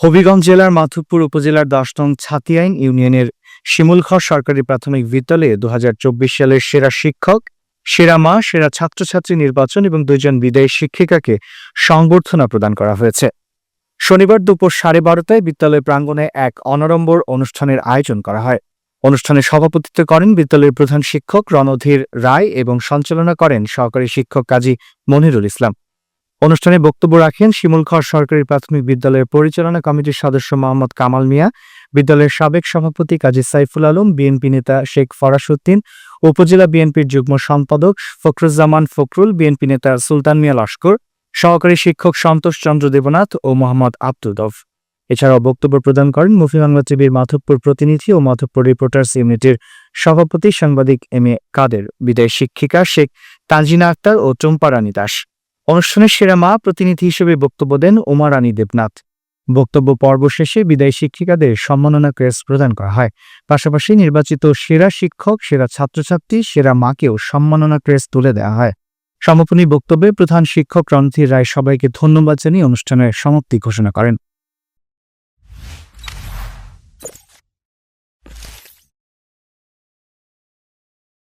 হবিগঞ্জ জেলার মাধবপুর উপজেলার ১০ নং ছাতিয়াইন ইউনিয়নের শিমুলখর সরকারি প্রাথমিক বিদ্যালয়ে ২০২৪ সালের সেরা শিক্ষক, সেরা মা, সেরা ছাত্রছাত্রী নির্বাচন এবং ২ জন বিদায়ী শিক্ষিকাকে সংবর্ধনা প্রদান করা হয়েছে। শনিবার দুপুর 12:30টায় বিদ্যালয় প্রাঙ্গণে এক অনাড়ম্বর অনুষ্ঠানের আয়োজন করা হয়। অনুষ্ঠানে সভাপতিত্ব করেন বিদ্যালয়ের প্রধান শিক্ষক রণধীর রায় এবং সঞ্চালনা করেন সহকারী শিক্ষক কাজী মনিরুল ইসলাম। অনুষ্ঠানে বক্তব্য রাখেন শিমুলখর সরকারি প্রাথমিক বিদ্যালয়ের পরিচালনা কমিটির সদস্য মোহাম্মদ কামাল মিয়া, বিদ্যালয়ের সাবেক সভাপতি কাজী সাইফুল আলম, বিএনপি নেতা শেখ ফরাসউদ্দিন, উপজেলা বিএনপির যুগ্ম সম্পাদক ফখরুজ্জামান ফখরুল, বিএনপি নেতা সুলতান মিয়া লস্কর, সহকারী শিক্ষক সন্তোষ চন্দ্র দেবনাথ ও মোহাম্মদ আব্দুল রউফ। এছাড়াও বক্তব্য প্রদান করেন মুভি বাংলা টিভির মাধবপুর প্রতিনিধি ও মাধবপুর রিপোর্টার্স ইউনিটের সভাপতি সাংবাদিক এম এ কাদের, বিদায়ী শিক্ষিকা শেখ তানজিনা আক্তার ও টুম্পা রানী দাস। অনুষ্ঠানের সেরা মা প্রতিনিধি হিসেবে বক্তব্য দেন উমা রানী দেবনাথ। বক্তব্য পর্ব শেষে বিদায়ী শিক্ষিকাদের সম্মাননা ক্রেস্ট প্রদান করা হয়। পাশাপাশি নির্বাচিত সেরা শিক্ষক, সেরা ছাত্রছাত্রী, সেরা মাকেও সম্মাননা ক্রেস্ট তুলে দেওয়া হয়। সমাপনী বক্তব্যে প্রধান শিক্ষক রণধীর রায় সবাইকে ধন্যবাদ জানিয়ে অনুষ্ঠানের সমাপ্তি ঘোষণা করেন।